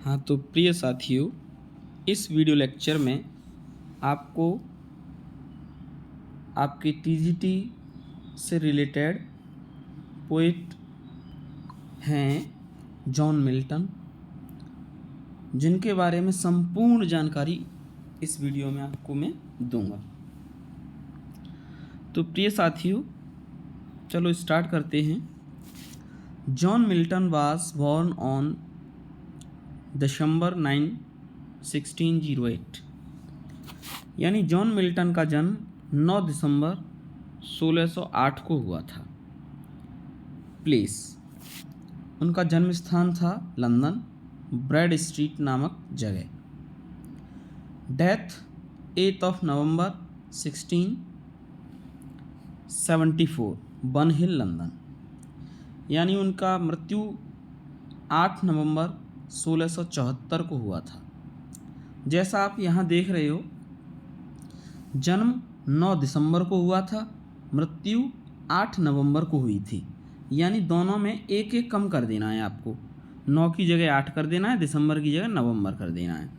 हाँ तो प्रिय साथियों, इस वीडियो लेक्चर में आपको आपके टीजीटी से रिलेटेड पोइट हैं जॉन मिल्टन, जिनके बारे में संपूर्ण जानकारी इस वीडियो में आपको मैं दूंगा। तो प्रिय साथियों, चलो स्टार्ट करते हैं। John Milton was born on December 9, 1608। यानी जॉन मिल्टन का जन्म 9 दिसंबर 1608 को हुआ था। प्लेस, उनका जन्म स्थान था लंदन, ब्रैड स्ट्रीट नामक जगह। डेथ 8 नवंबर 1674, बन हिल लंदन। यानी उनका मृत्यु 8 नवंबर 1674 को हुआ था। जैसा आप यहाँ देख रहे हो, जन्म 9 दिसंबर को हुआ था, मृत्यु 8 नवंबर को हुई थी। यानी दोनों में एक एक कम कर देना है आपको। 9 की जगह 8 कर देना है, दिसंबर की जगह नवंबर कर देना है।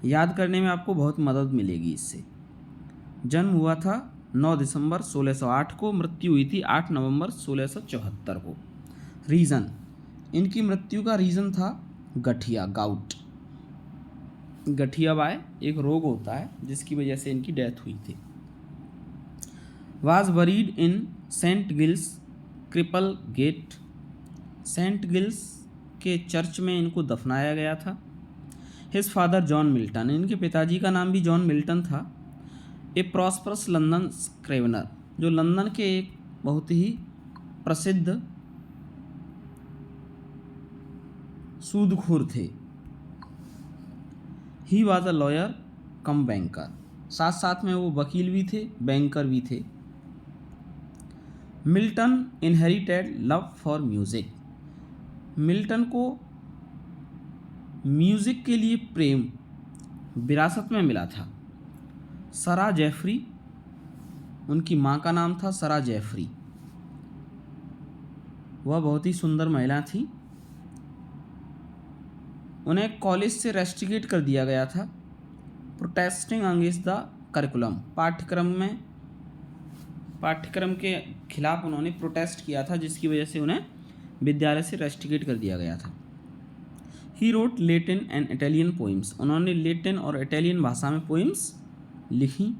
याद करने में आपको बहुत मदद मिलेगी इससे। जन्म हुआ था 9 दिसंबर 1608 को, मृत्यु हुई थी 8 नवंबर 1674 को। रीज़न, इनकी मृत्यु का रीज़न था गठिया, गाउट। गठिया वाय एक रोग होता है जिसकी वजह से इनकी डेथ हुई थी। Was buried in Saint Giles Cripplegate, Saint Giles के चर्च में इनको दफनाया गया था। हिज फादर जॉन मिल्टन, इनके पिताजी का नाम भी जॉन मिल्टन था। ए प्रॉस्परस लंदन स्क्रेवनर, जो लंदन के एक बहुत ही प्रसिद्ध सूदखोर थे। He was a lawyer come banker, साथ साथ में वो वकील भी थे, बैंकर भी थे। Milton inherited love for music, Milton को म्यूज़िक के लिए प्रेम विरासत में मिला था। सरा जेफरी, उनकी माँ का नाम था सरा जेफरी। वह बहुत ही सुंदर महिला थी। उन्हें कॉलेज से रेस्ट्रिकेट कर दिया गया था, प्रोटेस्टिंग अगेंस्ट द करिकुलम, पाठ्यक्रम के खिलाफ उन्होंने प्रोटेस्ट किया था, जिसकी वजह से उन्हें विद्यालय से रेस्ट्रिकेट कर दिया गया था। He wrote Latin and Italian poems, उन्होंने लेटिन और इटालियन भाषा में पोइम्स लिखी।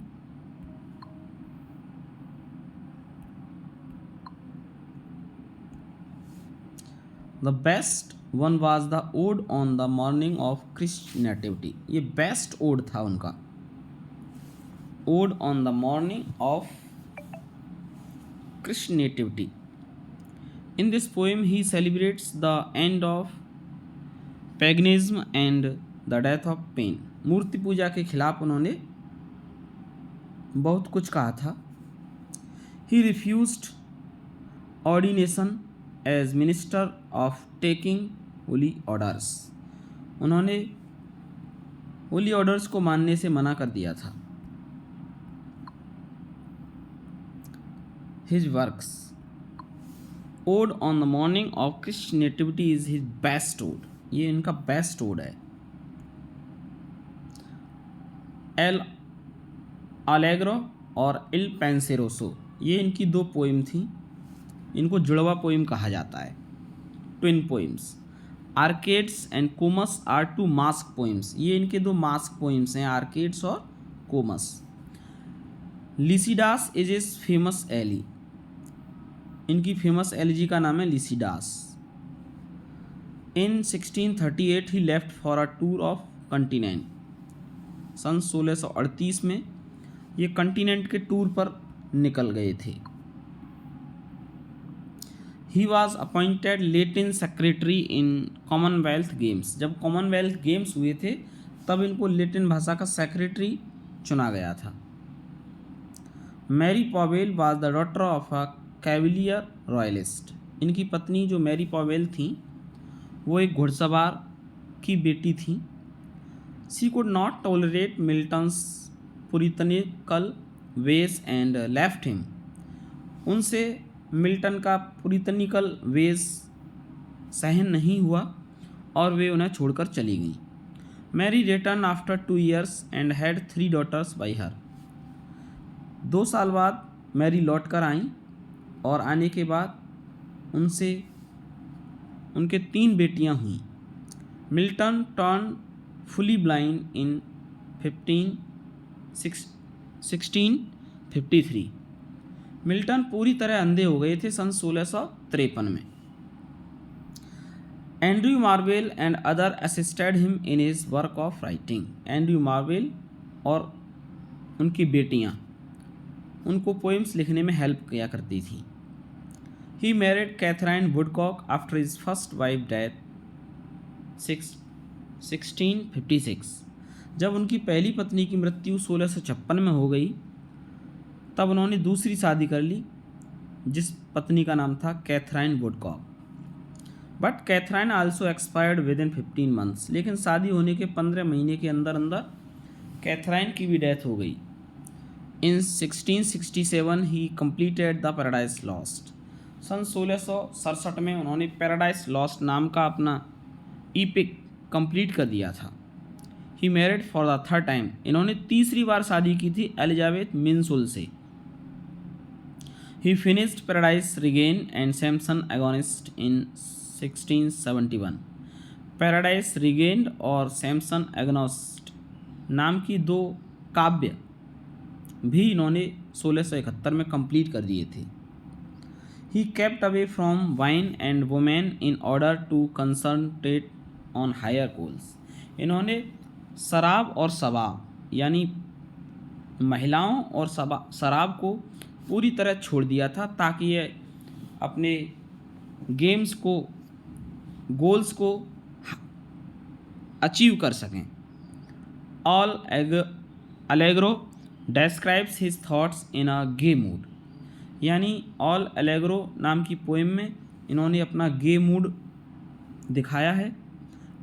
The best one was the ode on the morning of Christ nativity, ये बेस्ट ओड था उनका, ode on the morning of Christ nativity. In this poem he celebrates the end of paganism and the death of Pan, मूर्ति पूजा के खिलाफ उन्होंने बहुत कुछ कहा था। He refused ordination as minister of taking Holi orders, उन्होंने होली ऑर्डर्स को मानने से मना कर दिया था। His works, ode on the morning of Christ nativity is his best ode, ये इनका बेस्ट ओड है। एल अलेग्रो और इल पेंसेरोसो, ये इनकी दो पोइम थी। इनको जुड़वा पोइम कहा जाता है, twin poems. Arcades and Comus are two masque poems, ये इनके दो मास्क पोइम्स हैं, आर्केड्स और Comus. Lycidas is is famous elegy, इनकी फेमस एलिजी का नाम है Lycidas. In 1638 he left for a tour of continent, सन 1638 में ये कंटिनेंट के टूर पर निकल गए थे। He was appointed Latin secretary in Commonwealth games, जब कॉमनवेल्थ गेम्स हुए थे तब इनको लेटिन भाषा का सेक्रेटरी चुना गया था। Mary Powell was the daughter of a cavalier royalist, इनकी पत्नी जो मैरी पॉवेल थी वो एक घुड़सवार की बेटी थी। She could not tolerate Milton's puritanical ways and left him, उनसे मिल्टन का पुरितनिकल वेज सहन नहीं हुआ और वे उन्हें छोड़कर चली गईं। Mary return after 2 years and had 3 daughters by her. 2 साल बाद मैरी लौट कर आईं और आने के बाद उनसे उनके 3 बेटियां हुईं। मिल्टन टर्न फुली ब्लाइंड इन 1653। मिल्टन पूरी तरह अंधे हो गए थे सन 1653 में। Andrew marvel and other assisted him in his work of writing. Andrew marvel और उनकी बेटियां उनको पोइम्स लिखने में हेल्प किया करती थी। He married Catherine Woodcock after his first wife death 1656। जब उनकी पहली पत्नी की मृत्यु 1656 में हो गई तब उन्होंने दूसरी शादी कर ली जिस पत्नी का नाम था Catherine Woodcock. But Catherine also expired with in 15 months। लेकिन शादी होने के 15 महीने के अंदर अंदर कैथराइन की भी डेथ हो गई। In 1667 he completed the Paradise Lost. सन 1667 में उन्होंने पैराडाइज लॉस्ट नाम का अपना ईपिक कंप्लीट कर दिया था। He married for the third time. इन्होंने तीसरी बार शादी की थी एलिजाबेथ मिन्सुल से। He finished Paradise Regain and Samson Agonistes in 1671। Paradise Regained और सैमसन एगोनिस्ट नाम की 2 काव्य भी इन्होंने 1671 में कंप्लीट कर दिए थे। He kept away from wine and women in order to concentrate on higher goals. इन्होंने शराब और शबाब यानी महिलाओं और शराब को पूरी तरह छोड़ दिया था ताकि ये अपने गेम्स को गोल्स को अचीव कर सकें। L'Allegro describes his thoughts in a gay mood। यानी ऑल अलेग्रो नाम की पोएम में इन्होंने अपना गे मूड दिखाया है।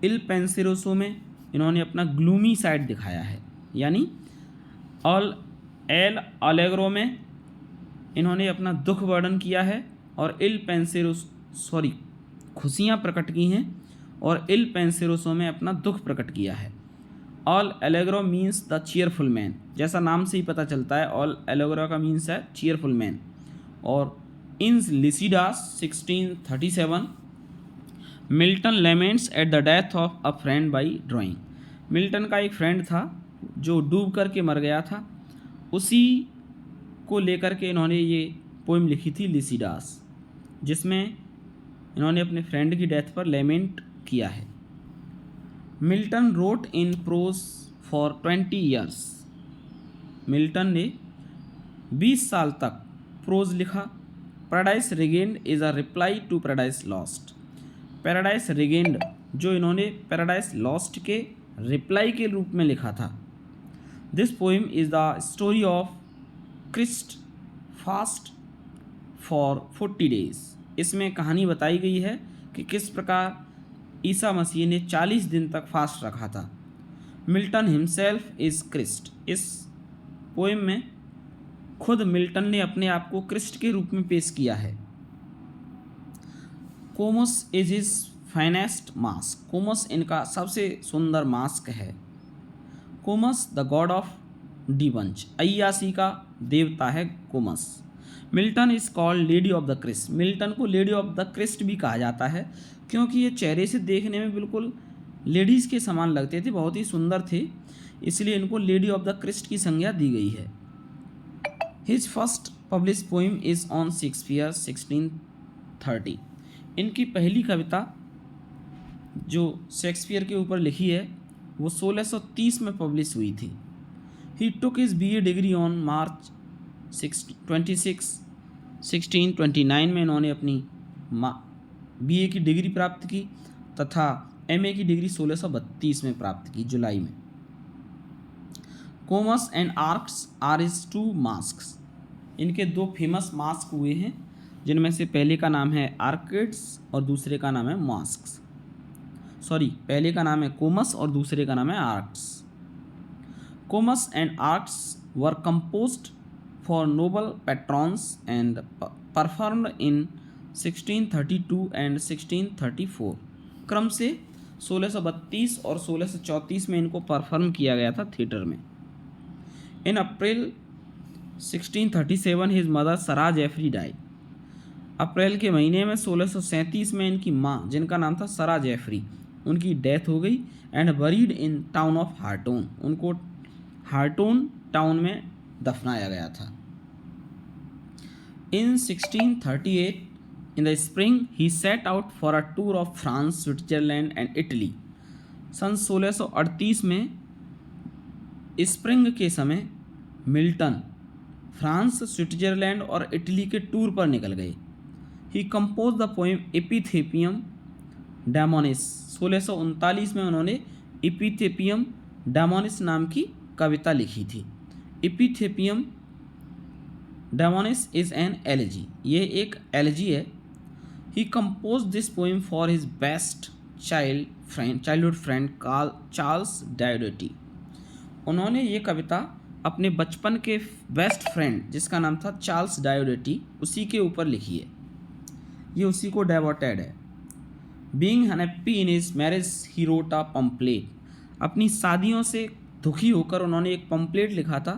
इल पेंसिरोसो में इन्होंने अपना ग्लूमी साइड दिखाया है। यानी एल अलेग्रो में इन्होंने अपना दुख वर्णन किया है और खुशियाँ प्रकट की हैं और इल पेंसिरोसो में अपना दुख प्रकट किया है। L'Allegro means the cheerful man. जैसा नाम से ही पता चलता है ऑल एलेग्रो का मीन्स है चीयरफुल मैन। और in Lycidas 1637 Milton laments at the death of a friend by drowning. Milton का एक फ्रेंड था जो डूब करके मर गया था, उसी को लेकर के इन्होंने ये पोइम लिखी थी लिसिडास, जिसमें इन्होंने अपने फ्रेंड की डेथ पर लेमेंट किया है। Milton wrote in prose for 20 years। Milton ने 20 साल तक प्रोज लिखा। Paradise Regained is a reply to Paradise Lost. Paradise Regained जो इन्होंने पैराडाइज लॉस्ट के रिप्लाई के रूप में लिखा था। This poem is the story of Christ fast for 40 days। इसमें कहानी बताई गई है कि किस प्रकार ईसा मसीह ने 40 दिन तक फास्ट रखा था। Milton himself is Christ. इस पोएम में खुद मिल्टन ने अपने आप को क्रिस्ट के रूप में पेश किया है। Comus is his finest masque. Comus इनका सबसे सुंदर मास्क है। Comus the god of debauch. अय्यासी का देवता है Comus. Milton is called lady of the Christ. Milton को लेडी ऑफ द क्रिस्ट भी कहा जाता है क्योंकि ये चेहरे से देखने में बिल्कुल लेडीज़ के समान लगते थे, बहुत ही सुंदर थे, इसलिए इनको लेडी ऑफ द क्रिस्ट की संज्ञा दी गई है। His first publish poem is on Shakespeare 1630। इनकी पहली कविता जो शेक्सपियर के ऊपर लिखी है वो 1630 में पब्लिश हुई थी। He took his BA degree on March 26, 1629 में इन्होंने अपनी BA की डिग्री प्राप्त की तथा MA की डिग्री 1632 में प्राप्त की, जुलाई में। Comus and arcs are is 2 masks. इनके 2 फेमस मास्क हुए हैं जिनमें से पहले का नाम है आर्किड्स और दूसरे का नाम है मास्क्स। पहले का नाम है कोमस और दूसरे का नाम है Arcades. Comus and Arcades were composed for noble patrons and performed in 1632 and 1634। क्रम से 1632 और 1634 में इनको परफॉर्म किया गया था थिएटर में। इन अप्रैल 1637 हिज मदर सरा जेफरी डाइड। अप्रैल के महीने में 1637 में इनकी माँ, जिनका नाम था सरा जेफरी, उनकी डेथ हो गई। And buried in town of Horton, उनको हार्टोन टाउन में दफनाया गया था। In 1638 in the spring he set out for a tour of France, Switzerland and Italy. सन 1638 में स्प्रिंग के समय मिल्टन फ्रांस, स्विट्जरलैंड और इटली के टूर पर निकल गए। He compose the poem Epitaphium Damonis. 1639 में उन्होंने एपिथेपियम डेमोनिस नाम की कविता लिखी थी। Epitaphium Damonis is an elegy, ये एक एलेजी है। He compose this poem for his best childhood friend Charles Diodati. उन्होंने ये कविता अपने बचपन के बेस्ट फ्रेंड, जिसका नाम था चार्ल्स डायोडेटी, उसी के ऊपर लिखी है। ये उसी को डेवोटेड है। Being unhappy in his marriage he wrote a pamphlet. अपनी शादियों से दुखी होकर उन्होंने एक पम्पलेट लिखा था,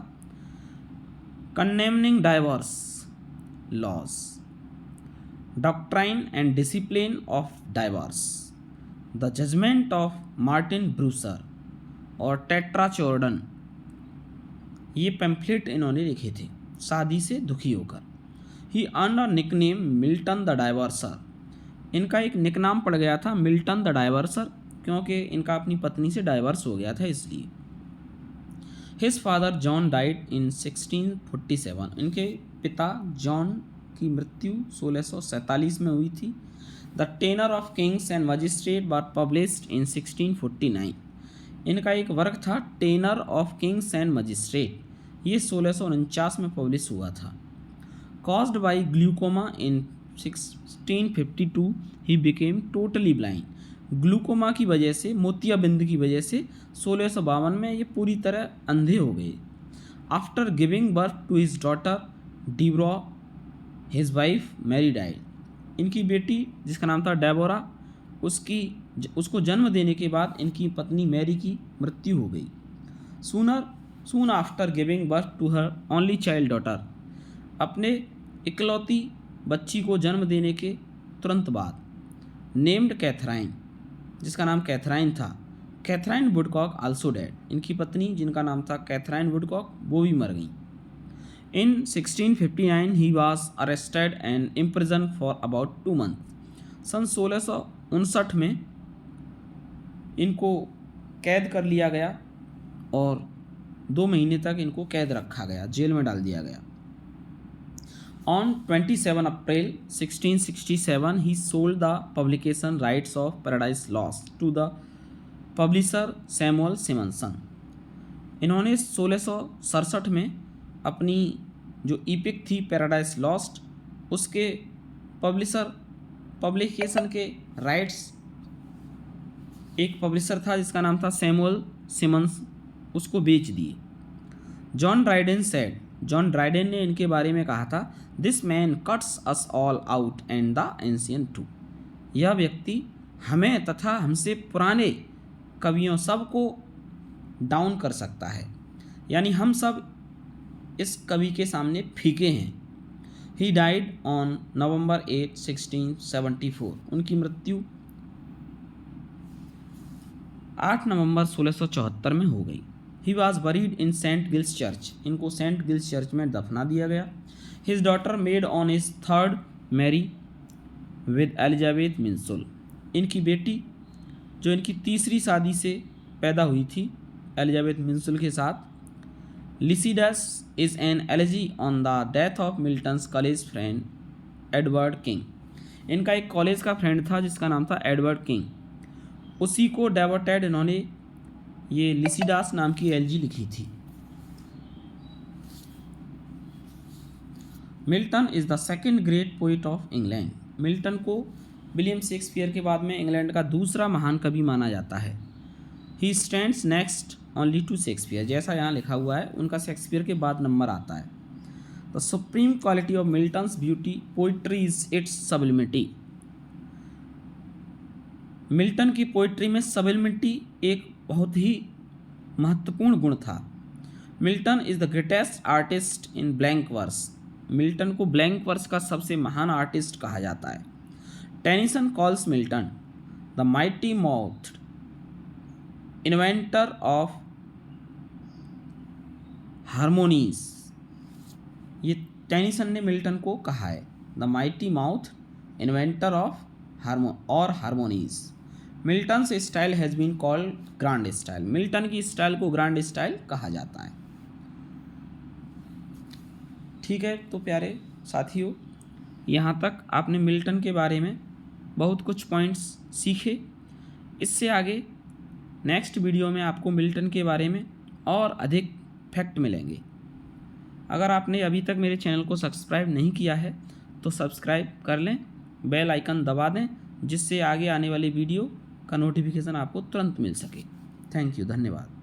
condemning divorce laws, doctrine and discipline of divorce, the judgment of Martin Bucer और टेट्राचोर्डन। ये पैम्फलेट इन्होंने लिखे थे शादी से दुखी होकर। He earn a nickname Milton the divorcer. इनका एक निकनाम पड़ गया था मिल्टन द डाइवर्सर, क्योंकि इनका अपनी पत्नी से डाइवर्स हो गया था इसलिए। His father John died in 1647। इनके पिता जॉन की मृत्यु 1647 में हुई थी। The tenure of kings and magistrate were published in 1649। इनका एक वर्क था tenure of kings and magistrate, ये 1649 में पब्लिश हुआ था। Caused by glaucoma in 1652 he became totally blind. Glaucoma की वजह से, मोतियाबिंद की वजह से 1652 में ये पूरी तरह अंधे हो गए। After giving birth to his daughter Deborah his wife Mary died. इनकी बेटी जिसका नाम था डेबोरा, उसको जन्म देने के बाद इनकी पत्नी मैरी की मृत्यु हो गई। Soon after giving birth to her only child daughter. अपने इकलौती बच्ची को जन्म देने के तुरंत बाद नेम्ड कैथराइन, जिसका नाम कैथराइन था, कैथराइन वुडकॉक आल्सो डेड। इनकी पत्नी जिनका नाम था कैथराइन वुडकॉक, वो भी मर गई। In 1659 he was arrested and imprison for about 2 month. सन 1659 में इनको कैद कर लिया गया और 2 महीने तक इनको कैद रखा गया, जेल में डाल दिया गया। On 27 April 1667 he sold the publication rights of Paradise Lost to the publisher Samuel Simonson। इन्होंने 1667 में अपनी जो इपिक थी पैराडाइज लॉस्ट, उसके पब्लिकेशन के राइट्स, एक पब्लिशर था जिसका नाम था सैमुअल सिमंस, उसको बेच दिए। John Dryden said, John Dryden ने इनके बारे में कहा था, this man cuts us all out and the ancient too. यह व्यक्ति हमें तथा हमसे पुराने कवियों सबको डाउन कर सकता है, यानी हम सब इस कवि के सामने फीके हैं। He died on November 8, 1674। उनकी मृत्यु 8 नवंबर 1674 में हो गई। He was buried in Saint Giles church. इनको सेंट गिल्स चर्च में दफना दिया गया। His daughter made on his third marry with Elizabeth Minshull. इनकी बेटी जो इनकी तीसरी शादी से पैदा हुई थी एलिजाबेथ मिंसुल के साथ। Lycidas is an elegy on the death of Milton's college friend Edward king. इनका एक कॉलेज का फ्रेंड था जिसका नाम था एडवर्ड किंग, उसी को डेवोटेड इन्होंने ये लिसिडास नाम की एलजी लिखी थी। Milton is the second great poet of England. Milton को विलियम शेक्सपियर के बाद में इंग्लैंड का दूसरा महान कवि माना जाता है। He stands next only to Shakespeare. जैसा यहाँ लिखा हुआ है, उनका शेक्सपियर के बाद नंबर आता है। The supreme quality of Milton's beauty poetry is its sublimity. Milton की पोइट्री में सबिलिटी एक बहुत ही महत्वपूर्ण गुण था। Milton is the greatest artist in blank verse. Milton को ब्लैंक वर्स का सबसे महान आर्टिस्ट कहा जाता है। Tennyson calls Milton the mighty mouthed inventor of harmonies. ये टेनिसन ने मिल्टन को कहा है, the mighty mouth inventor of harmonies. Milton's style has been called grand style. Milton की स्टाइल को ग्रांड स्टाइल कहा जाता है। ठीक है, तो प्यारे साथियों, यहाँ तक आपने मिल्टन के बारे में बहुत कुछ पॉइंट्स सीखे। इससे आगे नेक्स्ट वीडियो में आपको मिल्टन के बारे में और अधिक फैक्ट मिलेंगे। अगर आपने अभी तक मेरे चैनल को सब्सक्राइब नहीं किया है तो सब्सक्राइब कर लें, बेल आइकन दबा दें, जिससे आगे आने वाली वीडियो का नोटिफिकेशन आपको तुरंत मिल सके। थैंक यू, धन्यवाद।